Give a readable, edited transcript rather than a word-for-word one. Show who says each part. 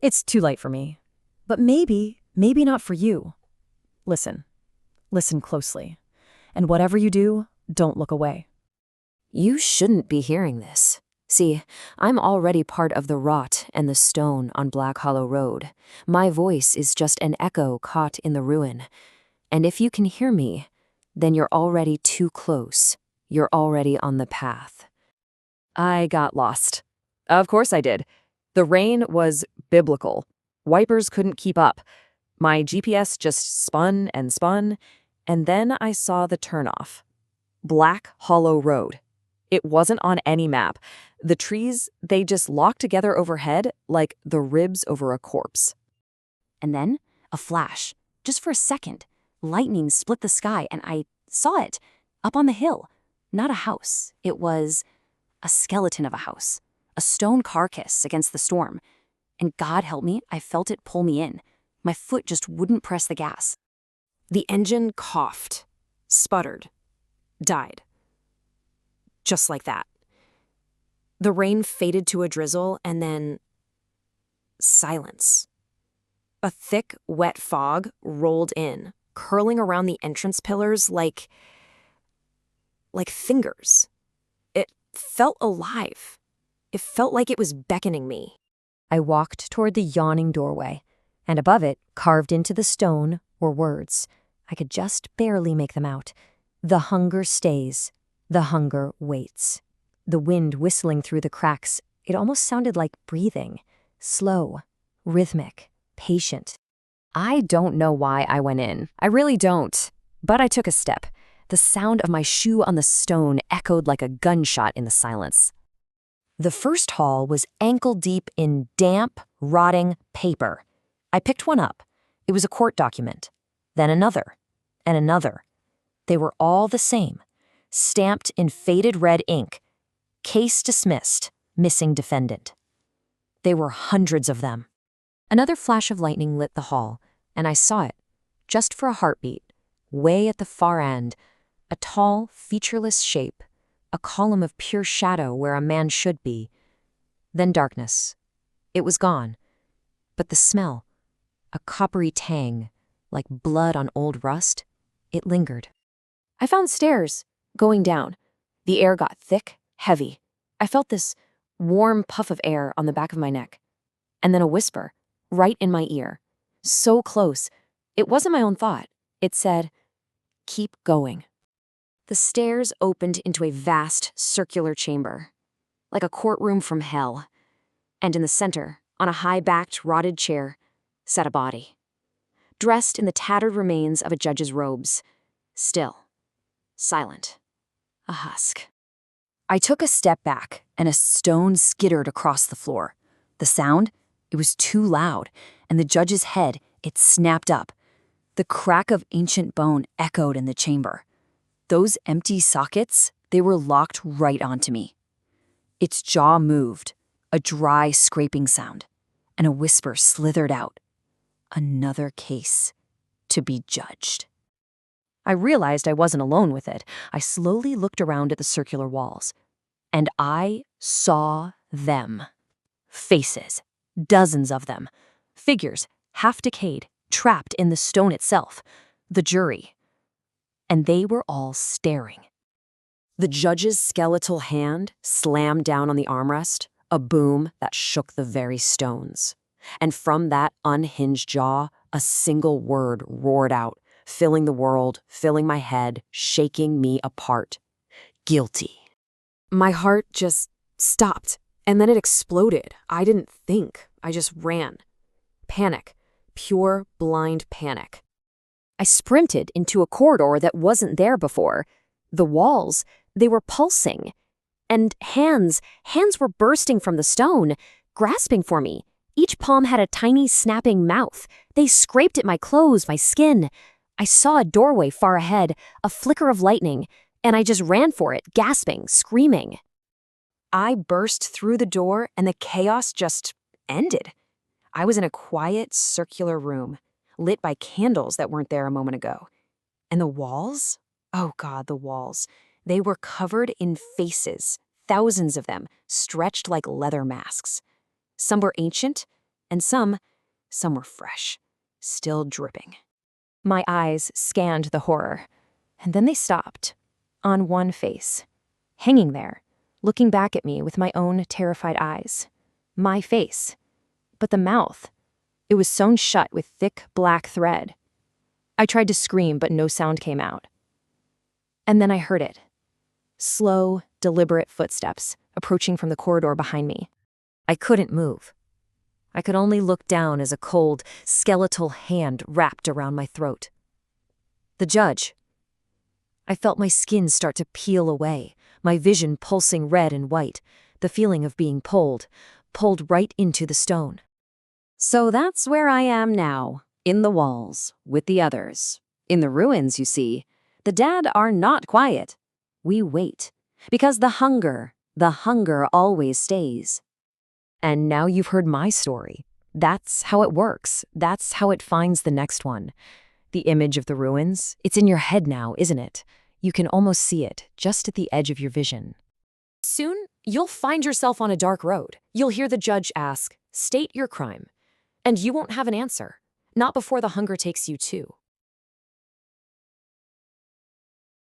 Speaker 1: It's too late for me. But maybe not for you. Listen. Listen closely. And whatever you do, don't look away.
Speaker 2: You shouldn't be hearing this. See, I'm already part of the rot and the stone on Black Hollow Road. My voice is just an echo caught in the ruin. And if you can hear me, then you're already too close. You're already on the path. I got lost. Of course I did. The rain was biblical. Wipers couldn't keep up. My GPS just spun, and then I saw the turnoff. Black Hollow Road. It wasn't on any map. The trees, they just locked together overhead like the ribs over a corpse.
Speaker 3: And then, a flash. Just for a second. Lightning split the sky, and I saw it. Up on the hill. Not a house. It was a skeleton of a house. A stone carcass against the storm. And God help me, I felt it pull me in. My foot just wouldn't press the gas.
Speaker 4: The engine coughed, sputtered, died. Just like that. The rain faded to a drizzle, and then silence. A thick, wet fog rolled in, curling around the entrance pillars like fingers. It felt alive. It felt like it was beckoning me.
Speaker 2: I walked toward the yawning doorway, and above it, carved into the stone, were words. I could just barely make them out. The hunger stays. The hunger waits. The wind whistling through the cracks, it almost sounded like breathing. Slow, rhythmic, patient. I don't know why I went in. I really don't. But I took a step. The sound of my shoe on the stone echoed like a gunshot in the silence. The first hall was ankle-deep in damp, rotting paper. I picked one up. It was a court document. Then another. And another. They were all the same. Stamped in faded red ink. Case dismissed. Missing defendant. There were hundreds of them. Another flash of lightning lit the hall, and I saw it, just for a heartbeat, way at the far end, a tall, featureless shape, a column of pure shadow where a man should be. Then darkness. It was gone. But the smell, a coppery tang, like blood on old rust, it lingered. I found stairs, going down. The air got thick, heavy. I felt this warm puff of air on the back of my neck. And then a whisper, right in my ear. So close. It wasn't my own thought. It said, "Keep going." The stairs opened into a vast, circular chamber, like a courtroom from hell. And in the center, on a high-backed, rotted chair, sat a body. Dressed in the tattered remains of a judge's robes. Still. Silent. A husk. I took a step back, and a stone skittered across the floor. The sound? It was too loud, and the judge's head, it snapped up. The crack of ancient bone echoed in the chamber. Those empty sockets, they were locked right onto me. Its jaw moved, a dry scraping sound, and a whisper slithered out. Another case to be judged. I realized I wasn't alone with it. I slowly looked around at the circular walls, and I saw them. Faces, dozens of them. Figures, half decayed, trapped in the stone itself. The jury. And they were all staring. The judge's skeletal hand slammed down on the armrest, a boom that shook the very stones. And from that unhinged jaw, a single word roared out, filling the world, filling my head, shaking me apart. Guilty. My heart just stopped, and then it exploded. I didn't think. I just ran. Panic. Pure, blind panic. I sprinted into a corridor that wasn't there before. The walls, they were pulsing. And hands were bursting from the stone, grasping for me. Each palm had a tiny snapping mouth. They scraped at my clothes, my skin. I saw a doorway far ahead, a flicker of lightning, and I just ran for it, gasping, screaming. I burst through the door, and the chaos just ended. I was in a quiet, circular room, lit by candles that weren't there a moment ago. And the walls? Oh God, the walls. They were covered in faces, thousands of them, stretched like leather masks. Some were ancient,
Speaker 3: and some were fresh, still dripping.
Speaker 2: My eyes scanned the horror, and then they stopped, on one face, hanging there, looking back at me with my own terrified eyes. My face. But the mouth. It was sewn shut with thick black thread. I tried to scream, but no sound came out. And then I heard it. Slow, deliberate footsteps approaching from the corridor behind me. I couldn't move. I could only look down as a cold, skeletal hand wrapped around my throat. The judge. I felt my skin start to peel away, my vision pulsing red and white, the feeling of being pulled right into the stone.
Speaker 3: So that's where I am now, in the walls, with the others. In the ruins, you see, the dead are not quiet. We wait, because the hunger always stays.
Speaker 2: And now you've heard my story. That's how it works. That's how it finds the next one. The image of the ruins, it's in your head now, isn't it? You can almost see it, just at the edge of your vision.
Speaker 4: Soon, you'll find yourself on a dark road. You'll hear the judge ask, "State your crime." And you won't have an answer. Not before the hunger takes you too.